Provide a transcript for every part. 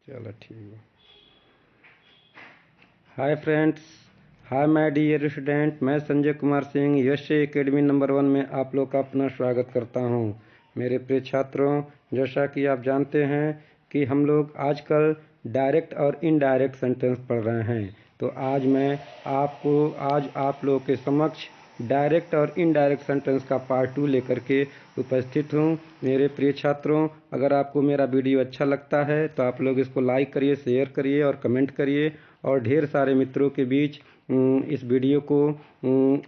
चलो ठीक है। Hi friends, hi my dear student, मैं संजय कुमार सिंह यशे एकेडमी नंबर 1 में आप लोग का अपना स्वागत करता हूं। मेरे प्रिय छात्रों, जैसा कि आप जानते हैं कि हम लोग आजकल डायरेक्ट और इनडायरेक्ट सेंटेंस पढ़ रहे हैं, तो आज आप लोगों के समक्ष डायरेक्ट और इनडायरेक्ट सेंटेंस का पार्ट 2 लेकर के उपस्थित हूँ। मेरे प्रिय छात्रों, अगर आपको मेरा वीडियो अच्छा लगता है तो आप लोग इसको लाइक करिए, शेयर करिए और कमेंट करिए और ढेर सारे मित्रों के बीच इस वीडियो को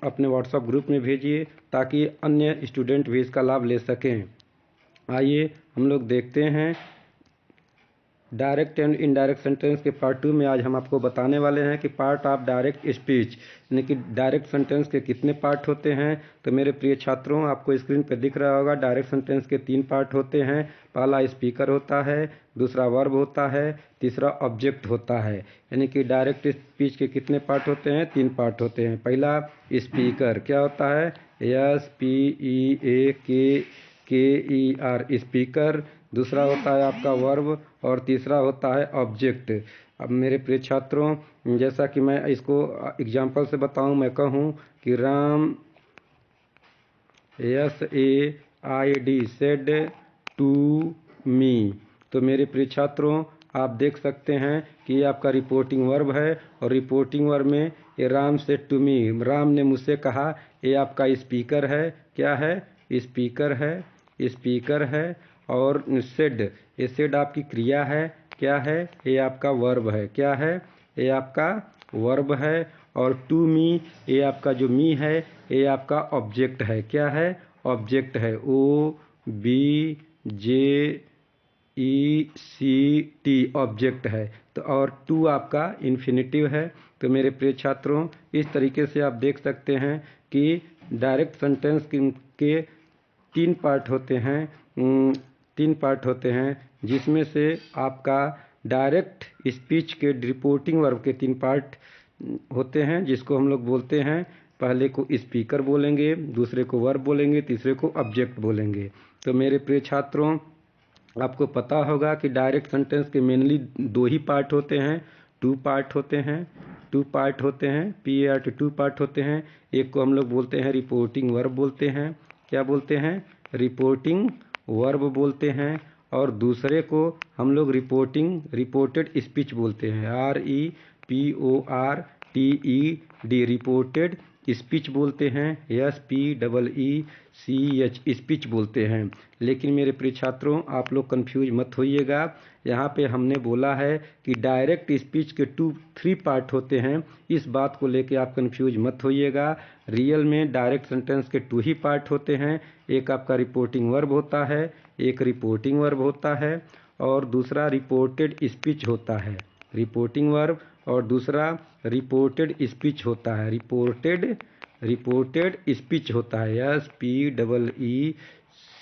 अपने व्हाट्सएप ग्रुप में भेजिए ताकि अन्य स्टूडेंट भी इसका लाभ ले सकें। आइए हम लोग देखते हैं डायरेक्ट एंड इनडायरेक्ट सेंटेंस के पार्ट 2 में। आज हम आपको बताने वाले हैं कि पार्ट ऑफ डायरेक्ट स्पीच, यानी कि डायरेक्ट सेंटेंस के कितने पार्ट होते हैं। तो मेरे प्रिय छात्रों, आपको स्क्रीन पर दिख रहा होगा डायरेक्ट सेंटेंस के 3 पार्ट होते हैं। पहला स्पीकर होता है, दूसरा वर्ब होता है, तीसरा ऑब्जेक्ट होता है। यानी कि डायरेक्ट स्पीच के कितने पार्ट होते हैं? 3 पार्ट होते हैं। पहला स्पीकर क्या होता है? SPEAKER speaker. दूसरा होता है आपका वर्ब और तीसरा होता है ऑब्जेक्ट। अब मेरे प्रिय छात्रों, जैसा कि मैं इसको एग्जाम्पल से बताऊं, मैं कहूं कि Ram SAID said to me, तो मेरे प्रिय छात्रों आप देख सकते हैं कि ये आपका रिपोर्टिंग वर्ब है और रिपोर्टिंग वर्ब में ये Ram said to me, Ram ने मुझसे कहा, ये आपका स्पीकर है। क्या है? स्पीकर है, स्पीकर है। और सेड, ये सेड आपकी क्रिया है। क्या है? ये आपका वर्ब है। क्या है? ये आपका वर्ब है। और टू मी, ये आपका जो मी है ये आपका ऑब्जेक्ट है। क्या है? ऑब्जेक्ट है। OBJECT ऑब्जेक्ट है। तो और टू आपका इन्फिनिटिव है। तो मेरे प्रिय छात्रों, इस तरीके से आप देख सकते हैं कि डायरेक्ट सेंटेंस के 3 पार्ट होते हैं। 3 पार्ट होते हैं, जिसमें से आपका डायरेक्ट स्पीच के रिपोर्टिंग वर्ब के 3 पार्ट होते हैं, जिसको हम लोग बोलते हैं, पहले को स्पीकर बोलेंगे, दूसरे को वर्ब बोलेंगे, तीसरे को ऑब्जेक्ट बोलेंगे। तो मेरे प्रिय छात्रों, आपको पता होगा कि डायरेक्ट सेंटेंस के मेनली 2 ही पार्ट होते हैं, 2 पार्ट होते हैं। 2 पार्ट होते हैं, PART 2 पार्ट होते हैं। एक को हम लोग बोलते हैं रिपोर्टिंग वर्ब बोलते हैं। क्या बोलते हैं? रिपोर्टिंग वर्ब बोलते हैं। और दूसरे को हम लोग रिपोर्टेड स्पीच बोलते हैं। REPORTED रिपोर्टेड स्पीच बोलते हैं। SPEECH स्पीच बोलते हैं। लेकिन मेरे प्रिय छात्रों, आप लोग कंफ्यूज मत होइएगा। यहाँ पे हमने बोला है कि डायरेक्ट स्पीच के 3 पार्ट होते हैं। इस बात को लेके आप कंफ्यूज मत होइएगा। रियल में डायरेक्ट सेंटेंस के 2 ही पार्ट होते हैं। एक आपका रिपोर्टिंग वर्ब होता है, एक रिपोर्टिंग वर्ब होता है, और दूसरा रिपोर्टेड स्पीच होता है। रिपोर्टिंग वर्ब और दूसरा रिपोर्टेड स्पीच होता है। रिपोर्टेड स्पीच होता है।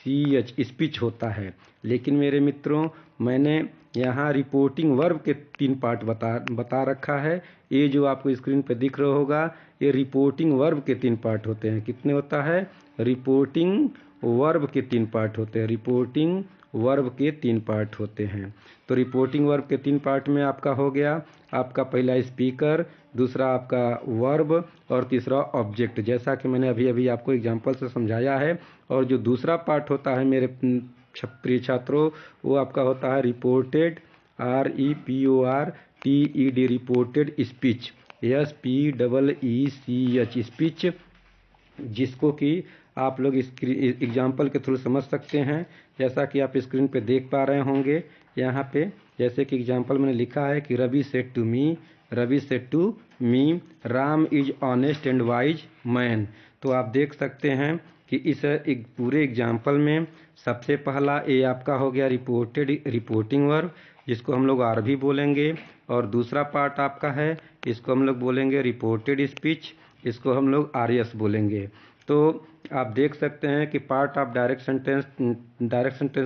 SPEECH स्पीच होता है। लेकिन मेरे मित्रों, मैंने यहाँ रिपोर्टिंग वर्ब के 3 पार्ट बता रखा है। ये जो आपको स्क्रीन पे दिख रहा होगा, ये रिपोर्टिंग वर्ब के 3 पार्ट होते हैं। कितने होता है? रिपोर्टिंग वर्ब के 3 पार्ट होते हैं। रिपोर्टिंग वर्ब के 3 पार्ट होते हैं। तो रिपोर्टिंग वर्ब के 3 पार्ट में आपका हो गया, आपका पहला स्पीकर, दूसरा आपका वर्ब और तीसरा ऑब्जेक्ट, जैसा कि मैंने अभी अभी आपको एग्जांपल से समझाया है। और जो दूसरा पार्ट होता है मेरे प्रिय छात्रों, वो आपका होता है reported, REPORTED reported speech, SPEECH speech, जिसको कि आप लोग एग्जाम्पल के थ्रू समझ सकते हैं। जैसा कि आप स्क्रीन पे देख पा रहे होंगे यहाँ पे, जैसे कि एग्जाम्पल मैंने लिखा है कि Ravi said to me Ram is honest and wise man. तो आप देख सकते हैं कि इस पूरे एग्जाम्पल में सबसे पहला ये आपका हो गया रिपोर्टिंग वर्ब, जिसको हम लोग RV बोलेंगे। और दूसरा पार्ट आपका है, इसको हम लोग बोलेंगे रिपोर्टेड स्पीच, इसको हम लोग RS बोलेंगे। तो आप देख सकते हैं कि पार्ट ऑफ डायरेक्ट सेंटेंस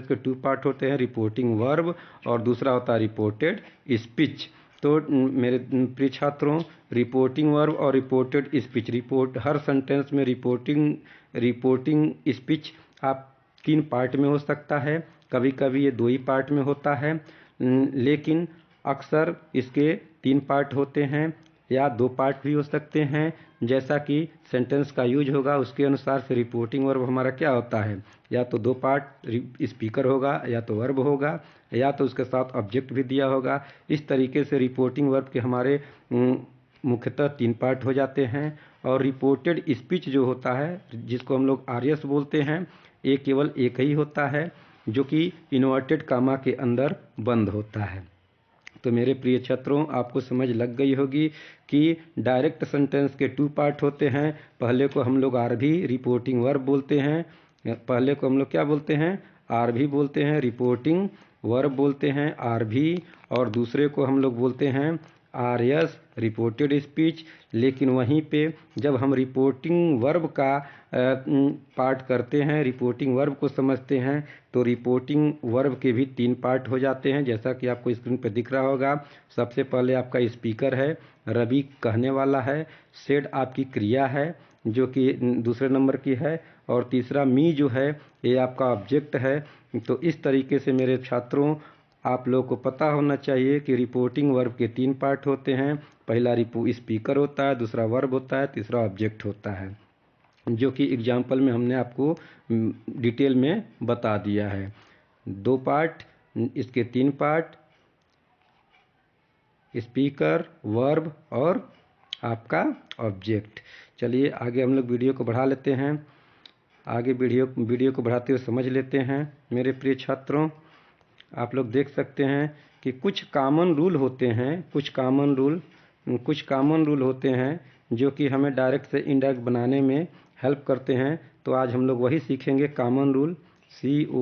के 2 पार्ट होते हैं, रिपोर्टिंग वर्ब और दूसरा होता है रिपोर्टेड स्पीच। तो मेरे प्रिय छात्रों, रिपोर्टिंग वर्ब और रिपोर्टेड स्पीच, हर सेंटेंस में रिपोर्टिंग स्पीच आप 3 पार्ट में हो सकता है, कभी कभी ये 2 ही पार्ट में होता है। लेकिन अक्सर इसके 3 पार्ट होते हैं या 2 पार्ट भी हो सकते हैं। जैसा कि सेंटेंस का यूज होगा उसके अनुसार से रिपोर्टिंग वर्ब हमारा क्या होता है, या तो 2 पार्ट स्पीकर होगा, या तो वर्ब होगा, या तो उसके साथ ऑब्जेक्ट भी दिया होगा। इस तरीके से रिपोर्टिंग वर्ब के हमारे मुख्यतः 3 पार्ट हो जाते हैं। और रिपोर्टेड स्पीच जो होता है, जिसको हम लोग आरएस बोलते हैं, ये केवल एक ही होता है जो कि इन्वर्टेड कामा के अंदर बंद होता है। तो मेरे प्रिय छात्रों, आपको समझ लग गई होगी कि डायरेक्ट सेंटेंस के 2 पार्ट होते हैं। पहले को हम लोग आरभी रिपोर्टिंग वर्ब बोलते हैं, पहले को हम लोग क्या बोलते हैं, आरभी बोलते हैं, रिपोर्टिंग वर्ब बोलते हैं आरभी, और दूसरे को हम लोग बोलते हैं आरएस रिपोर्टेड स्पीच। लेकिन वहीं पे जब हम रिपोर्टिंग वर्ब का पार्ट करते हैं, रिपोर्टिंग वर्ब को समझते हैं, तो रिपोर्टिंग वर्ब के भी 3 पार्ट हो जाते हैं, जैसा कि आपको स्क्रीन पर दिख रहा होगा। सबसे पहले आपका स्पीकर है, रवि कहने वाला है, सेड आपकी क्रिया है जो कि दूसरे नंबर की है, और तीसरा मी जो है ये आपका ऑब्जेक्ट है। तो इस तरीके से मेरे छात्रों, आप लोगों को पता होना चाहिए कि रिपोर्टिंग वर्ब के 3 पार्ट होते हैं। पहला स्पीकर होता है, दूसरा वर्ब होता है, तीसरा ऑब्जेक्ट होता है, जो कि एग्जाम्पल में हमने आपको डिटेल में बता दिया है। 2 पार्ट, इसके 3 पार्ट, स्पीकर, वर्ब और आपका ऑब्जेक्ट। चलिए आगे हम लोग वीडियो को बढ़ा लेते हैं। आगे वीडियो को बढ़ाते हुए समझ लेते हैं। मेरे प्रिय छात्रों, आप लोग देख सकते हैं कि कुछ कॉमन रूल होते हैं, कुछ कॉमन रूल होते हैं जो कि हमें डायरेक्ट से इनडायरेक्ट बनाने में हेल्प करते हैं। तो आज हम लोग वही सीखेंगे, common rule, COMMAN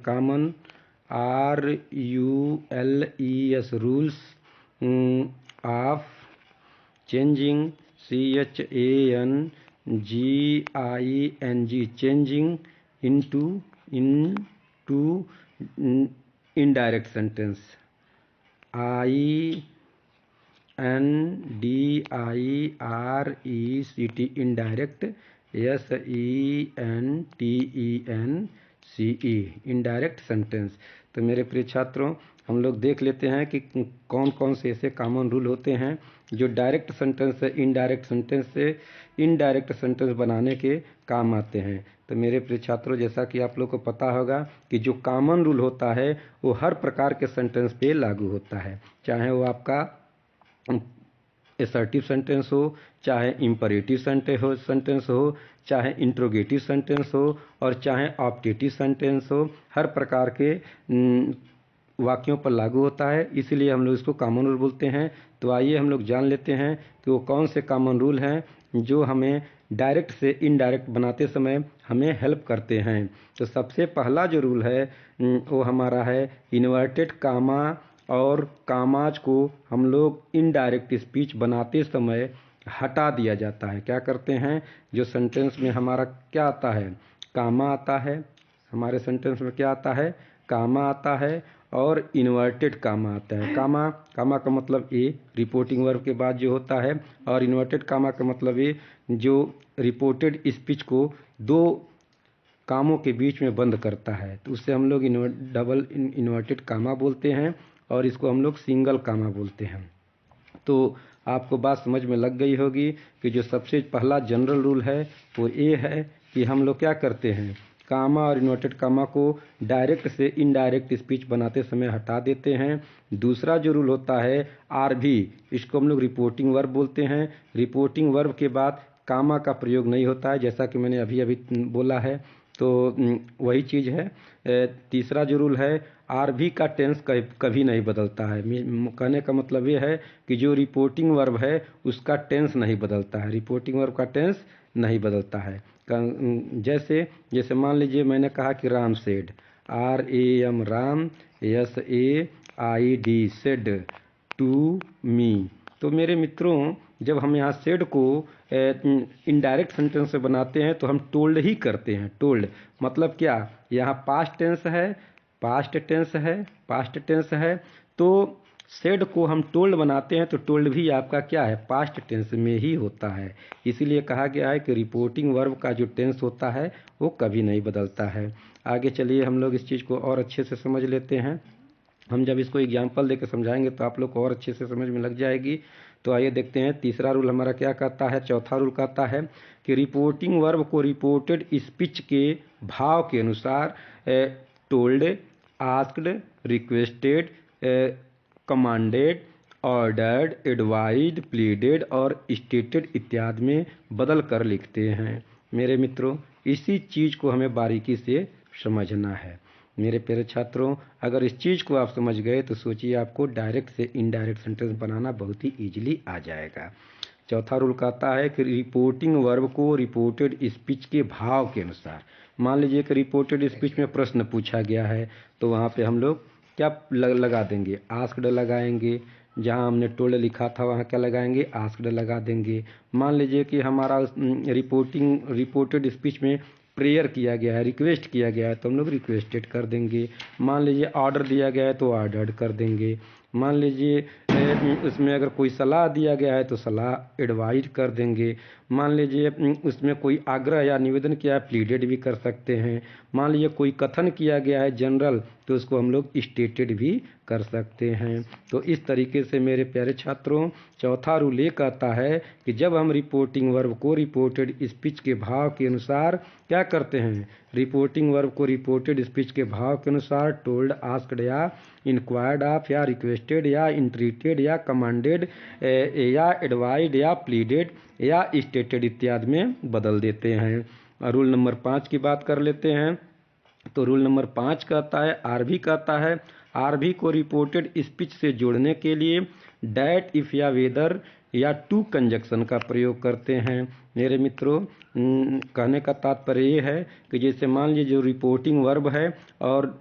common, RULES rules of changing, CHANGING changing into indirect sentence, INDIRECT indirect, SENTENCE indirect sentence। तो मेरे प्रिय छात्रों, हम लोग देख लेते हैं कि कौन कौन से ऐसे कॉमन रूल होते हैं जो डायरेक्ट सेंटेंस से इनडायरेक्ट सेंटेंस बनाने के काम आते हैं। तो मेरे प्रिय छात्रों, जैसा कि आप लोग को पता होगा कि जो कॉमन रूल होता है वो हर प्रकार के सेंटेंस पे लागू होता है, चाहे वो आपका असर्टिव सेंटेंस हो, चाहे इंपरेटिव सेंटेंस हो, चाहे इंट्रोगेटिव सेंटेंस हो, और चाहे ऑप्टेटिव सेंटेंस हो। हर प्रकार के वाक्यों पर लागू होता है, इसलिए हम लोग इसको कॉमन रूल बोलते हैं। तो आइए हम लोग जान लेते हैं कि वो कौन से कॉमन रूल हैं जो हमें डायरेक्ट से इनडायरेक्ट बनाते समय हमें हेल्प करते हैं। तो सबसे पहला जो रूल है वो हमारा है, इन्वर्टेड कामा और कामाज को हम लोग इनडायरेक्ट स्पीच बनाते समय हटा दिया जाता है। क्या करते हैं, जो सेंटेंस में हमारा क्या आता है, कामा आता है, हमारे सेंटेंस में क्या आता है, कामा आता है, और इन्वर्टेड कामा आता है। कामा का मतलब ए, रिपोर्टिंग वर्ब के बाद जो होता है, और इन्वर्टेड कामा का मतलब ए जो रिपोर्टेड स्पीच को 2 कामों के बीच में बंद करता है। तो उससे हम लोग डबल इन्वर्टेड कामा बोलते हैं, और इसको हम लोग सिंगल कामा बोलते हैं। तो आपको बात समझ में लग गई होगी कि जो सबसे पहला जनरल रूल है वो ये है कि हम लोग क्या करते हैं, कामा और इन्वर्टेड कामा को डायरेक्ट से इनडायरेक्ट स्पीच बनाते समय हटा देते हैं। दूसरा जो रूल होता है आरभी, इसको हम लोग रिपोर्टिंग वर्ब बोलते हैं। रिपोर्टिंग वर्ब के बाद कामा का प्रयोग नहीं होता है, जैसा कि मैंने अभी बोला है। तो वही चीज़ है। तीसरा जो रूल है, आरभी का टेंस कभी नहीं बदलता है। कहने का मतलब ये है कि जो रिपोर्टिंग वर्ब है उसका टेंस नहीं बदलता है, रिपोर्टिंग वर्ब का टेंस नहीं बदलता है। जैसे मान लीजिए मैंने कहा कि Ram said, RAM Ram, SAID said to me. तो मेरे मित्रों, जब हम यहाँ सेड को इनडायरेक्ट सेंटेंस से बनाते हैं तो हम टोल्ड ही करते हैं। टोल्ड मतलब क्या, यहाँ पास्ट टेंस है, तो सेड को हम टोल्ड बनाते हैं तो टोल्ड भी आपका क्या है, पास्ट टेंस में ही होता है। इसीलिए कहा गया है कि रिपोर्टिंग वर्ब का जो टेंस होता है वो कभी नहीं बदलता है। आगे चलिए हम लोग इस चीज़ को और अच्छे से समझ लेते हैं। हम जब इसको एग्जाम्पल देकर समझाएंगे तो आप लोग को और अच्छे से समझ में लग जाएगी। तो आइए देखते हैं तीसरा रूल हमारा क्या कहता है। चौथा रूल कहता है कि रिपोर्टिंग वर्ब को रिपोर्टेड स्पीच के भाव के अनुसार told, asked, requested, commanded, ordered, advised, pleaded और स्टेटेड इत्यादि में बदल कर लिखते हैं। मेरे मित्रों, इसी चीज़ को हमें बारीकी से समझना है। मेरे प्यारे छात्रों, अगर इस चीज़ को आप समझ गए तो सोचिए आपको डायरेक्ट से इनडायरेक्ट सेंटेंस बनाना बहुत ही ईजिली आ जाएगा। चौथा रूल कहता है कि रिपोर्टिंग वर्ब को रिपोर्टेड स्पीच के भाव के अनुसार, मान लीजिए कि रिपोर्टेड स्पीच में प्रश्न पूछा गया है तो वहाँ पे हम लोग क्या लगा देंगे, आस्क्ड लगाएंगे। जहाँ हमने टोल्ड लिखा था वहाँ क्या लगाएंगे, आस्क्ड लगा देंगे। मान लीजिए कि हमारा रिपोर्टेड स्पीच में प्रेयर किया गया है, रिक्वेस्ट किया गया है तो हम लोग रिक्वेस्टेड कर देंगे। मान लीजिए ऑर्डर दिया गया है तो ऑर्डर्ड कर देंगे। मान लीजिए उसमें अगर कोई सलाह दिया गया है तो सलाह एडवाइज कर देंगे। मान लीजिए उसमें कोई आग्रह या निवेदन किया है, प्लीडेड भी कर सकते हैं। मान लीजिए कोई कथन किया गया है जनरल तो उसको हम लोग स्टेटेड भी कर सकते हैं। तो इस तरीके से मेरे प्यारे छात्रों, चौथा रूल ये कहता है कि जब हम रिपोर्टिंग वर्ब को रिपोर्टेड स्पीच के भाव के अनुसार क्या करते हैं, रिपोर्टिंग वर्ब को रिपोर्टेड स्पीच के भाव के अनुसार टोल्ड, आस्क्ड या इंक्वायर्ड ऑफ या रिक्वेस्टेड या इंट्रीटेड या कमांडेड या एडवाइड या प्लीडेड या स्टेटेड इत्यादि में बदल देते हैं। रूल नंबर 5 की बात कर लेते हैं। तो रूल नंबर 5 कहता है, आरबी कहता है, आरबी को रिपोर्टेड स्पीच से जोड़ने के लिए डैट, इफ या वेदर या टू कंजक्शन का प्रयोग करते हैं। मेरे मित्रों, कहने का तात्पर्य ये है कि जैसे मान लीजिए जो रिपोर्टिंग वर्ब है और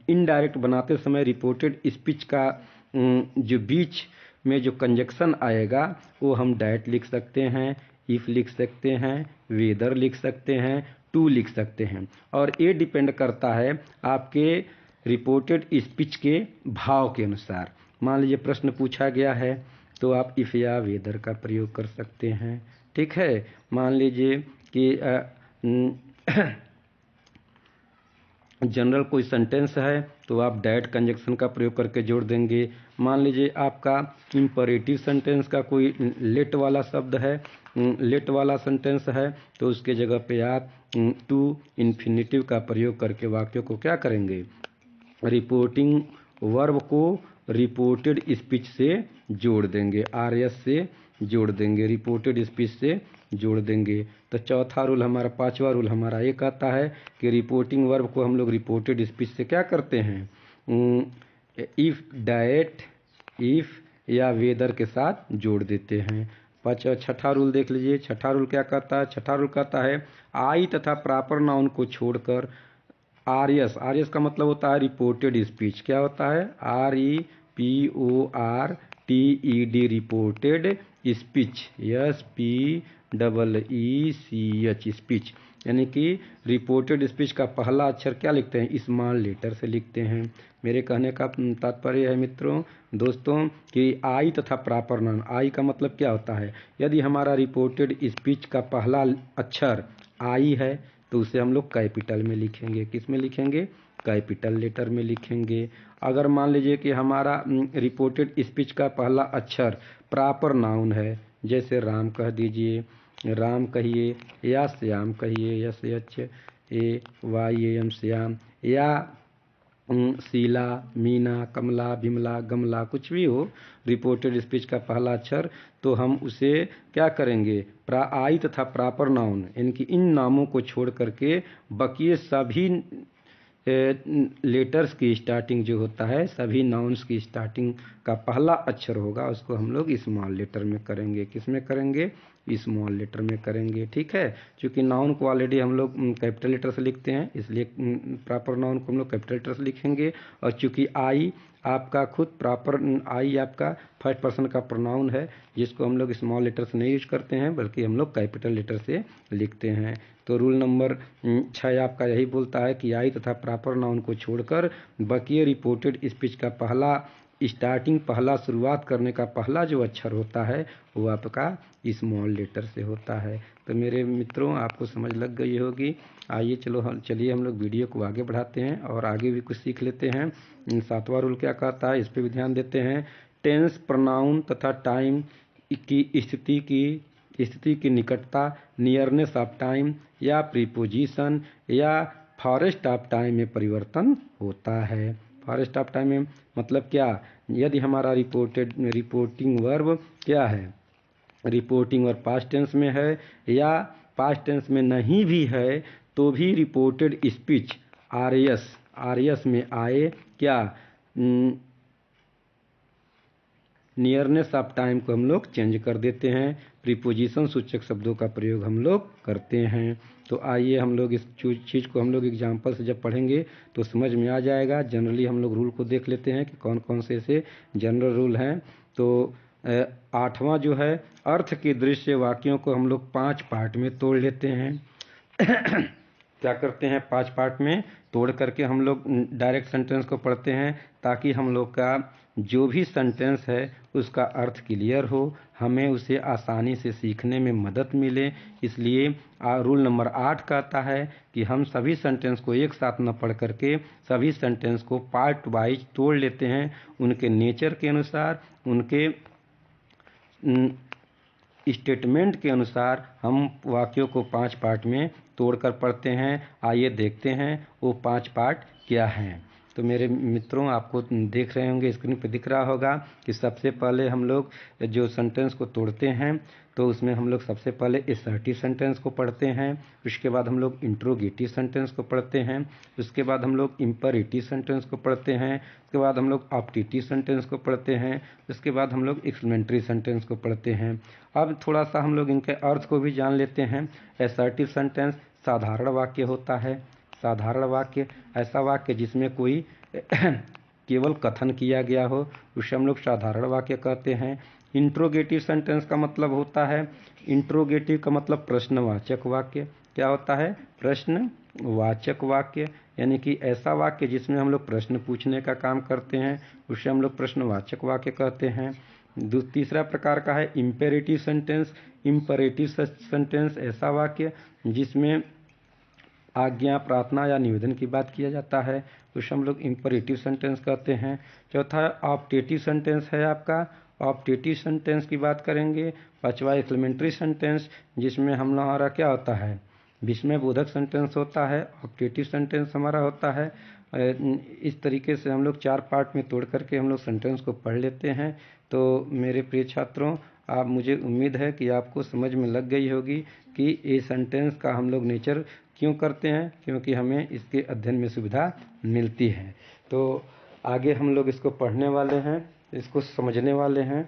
इनडायरेक्ट बनाते समय रिपोर्टेड स्पीच का जो बीच में जो कंजक्शन आएगा वो हम डैट लिख सकते हैं, इफ लिख सकते हैं, वेदर लिख सकते हैं, टू लिख सकते हैं। और ये डिपेंड करता है आपके रिपोर्टेड स्पीच के भाव के अनुसार। मान लीजिए प्रश्न पूछा गया है तो आप इफ या वेदर का प्रयोग कर सकते हैं। ठीक है। मान लीजिए कि जनरल कोई सेंटेंस है तो आप डैट कंजक्शन का प्रयोग करके जोड़ देंगे। मान लीजिए आपका इंपरेटिव सेंटेंस का कोई लेट वाला शब्द है, लेट वाला सेंटेंस है तो उसके जगह पे आप टू इन्फिनेटिव का प्रयोग करके वाक्यों को क्या करेंगे, रिपोर्टिंग वर्ब को रिपोर्टेड स्पीच से जोड़ देंगे, आरएस से जोड़ देंगे, रिपोर्टेड स्पीच से जोड़ देंगे। तो चौथा रूल हमारा, पांचवा रूल हमारा ये कहता है कि रिपोर्टिंग वर्ब को हम लोग रिपोर्टेड स्पीच से क्या करते हैं, इफ, डैट, इफ या वेदर के साथ जोड़ देते हैं। छठा रूल देख लीजिए। छठा रूल क्या कहता है, छठा रूल कहता है आई तथा प्रॉपर नाउन को छोड़कर आरएस, आरएस का मतलब होता है रिपोर्टेड स्पीच। क्या होता है, REPORTED, reported speech, SPEECH speech, यानी कि रिपोर्टेड स्पीच का पहला अक्षर क्या लिखते हैं, स्मॉल लेटर से लिखते हैं। मेरे कहने का तात्पर्य है मित्रों, दोस्तों, कि आई तथा प्रॉपर नाउन, आई का मतलब क्या होता है, यदि हमारा रिपोर्टेड स्पीच का पहला अक्षर आई है तो उसे हम लोग कैपिटल में लिखेंगे। किस में लिखेंगे, कैपिटल लेटर में लिखेंगे। अगर मान लीजिए कि हमारा रिपोर्टेड स्पीच का पहला अक्षर प्रॉपर नाउन है, जैसे राम कह दीजिए, राम कहिए, या श्याम कहिए, SHAYAM श्याम, या शीला, मीना, कमला, बिमला, गमला, कुछ भी हो रिपोर्टेड स्पीच का पहला अक्षर, तो हम उसे क्या करेंगे, आई तथा प्रॉपर नाउन इनकी इन नामों को छोड़ करके बकिए सभी लेटर्स की स्टार्टिंग जो होता है, सभी नाउन्स की स्टार्टिंग का पहला अक्षर होगा उसको हम लोग स्मॉल लेटर में करेंगे। किस में करेंगे, स्मॉल लेटर में करेंगे। ठीक है। क्योंकि नाउन को ऑलरेडी हम लोग कैपिटल लेटर से लिखते हैं, इसलिए प्रॉपर नाउन को हम लोग कैपिटल लेटर से लिखेंगे। और चूंकि आई आपका खुद प्रॉपर, आई आपका फर्स्ट पर्सन का प्रोनाउन है, जिसको हम लोग स्मॉल लेटर से नहीं यूज करते हैं बल्कि हम लोग कैपिटल लेटर से लिखते हैं। तो रूल नंबर 6 आपका यही बोलता है कि आई तथा प्रॉपर नाउन को छोड़कर बकिए रिपोर्टेड स्पीच का पहला स्टार्टिंग पहला शुरुआत करने का पहला जो अक्षर होता है वो आपका स्मॉल लेटर से होता है। तो मेरे मित्रों, आपको समझ लग गई होगी। आइए चलिए हम लोग वीडियो को आगे बढ़ाते हैं और आगे भी कुछ सीख लेते हैं। 7वां रूल क्या कहता है, इस पर भी ध्यान देते हैं। टेंस, प्रोनाउन तथा टाइम की स्थिति की निकटता, नियरनेस ऑफ टाइम या प्रीपोजिशन या फॉरेस्ट ऑफ टाइम में परिवर्तन होता है। फॉरेस्ट ऑफ टाइम में मतलब क्या, यदि हमारा रिपोर्टिंग वर्ब क्या है, रिपोर्टिंग वर्ब पास्ट टेंस में है या पास्ट टेंस में नहीं भी है तो भी रिपोर्टेड स्पीच आरएस में आए क्या, नियरनेस ऑफ टाइम को हम लोग चेंज कर देते हैं, प्रीपोजिशन सूचक शब्दों का प्रयोग हम लोग करते हैं। तो आइए हम लोग इस चीज़ को हम लोग एग्जाम्पल से जब पढ़ेंगे तो समझ में आ जाएगा। जनरली हम लोग रूल को देख लेते हैं कि कौन कौन से ऐसे जनरल रूल हैं। तो 8वां जो है, अर्थ के दृश्य वाक्यों को हम लोग 5 पार्ट में तोड़ लेते हैं। क्या करते हैं, 5 पार्ट में तोड़ करके हम लोग डायरेक्ट सेंटेंस को पढ़ते हैं ताकि हम लोग का जो भी सेंटेंस है उसका अर्थ क्लियर हो, हमें उसे आसानी से सीखने में मदद मिले। इसलिए रूल नंबर 8 कहता है कि हम सभी सेंटेंस को एक साथ न पढ़ करके सभी सेंटेंस को पार्ट वाइज तोड़ लेते हैं, उनके नेचर के अनुसार, उनके स्टेटमेंट के अनुसार हम वाक्यों को 5 पार्ट में तोड़कर पढ़ते हैं। आइए देखते हैं वो 5 पार्ट क्या हैं। तो मेरे मित्रों, आपको देख रहे होंगे, स्क्रीन पर दिख रहा होगा कि सबसे पहले हम लोग जो सेंटेंस को तोड़ते हैं तो उसमें हम लोग सबसे पहले असर्टिव सेंटेंस को पढ़ते हैं, उसके बाद हम लोग इंट्रोगेटिव सेंटेंस को पढ़ते हैं, उसके बाद हम लोग इंपरेटिव सेंटेंस को पढ़ते हैं, उसके बाद हम लोग ऑप्टेटिव सेंटेंस को पढ़ते हैं, उसके बाद हम लोग एक्सक्लेमेटरी सेंटेंस को पढ़ते हैं। अब थोड़ा सा हम लोग इनके अर्थ को भी जान लेते हैं। असर्टिव सेंटेंस साधारण वाक्य होता है। साधारण वाक्य ऐसा वाक्य जिसमें कोई केवल कथन किया गया हो, उसे हम लोग साधारण वाक्य कहते हैं। इंट्रोगेटिव सेंटेंस का मतलब होता है, इंट्रोगेटिव का मतलब प्रश्नवाचक वाक्य। क्या होता है, प्रश्नवाचक वाक्य, यानी कि ऐसा वाक्य जिसमें हम लोग प्रश्न पूछने का काम करते हैं, उसे हम लोग प्रश्नवाचक वाक्य कहते हैं। तीसरा प्रकार का है इंपेरेटिव सेंटेंस। इंपेरेटिव सेंटेंस ऐसा वाक्य जिसमें आज्ञा, प्रार्थना या निवेदन की बात किया जाता है, उसे हम लोग इंपेरेटिव सेंटेंस कहते हैं। चौथा ऑप्टेटिव सेंटेंस है आपका, ऑप्टेटिव सेंटेंस की बात करेंगे। 5वां एक्सक्लेमेटरी सेंटेंस, जिसमें हमारा क्या होता है, विस्मय बोधक सेंटेंस होता है। ऑप्टेटिव सेंटेंस हमारा होता है। इस तरीके से हम लोग 4 पार्ट में तोड़ करके हम लोग सेंटेंस को पढ़ लेते हैं। तो मेरे प्रिय छात्रों, आप, मुझे उम्मीद है कि आपको समझ में लग गई होगी कि ये सेंटेंस का हम लोग नेचर क्यों करते हैं, क्योंकि हमें इसके अध्ययन में सुविधा मिलती है। तो आगे हम लोग इसको पढ़ने वाले हैं, इसको समझने वाले हैं।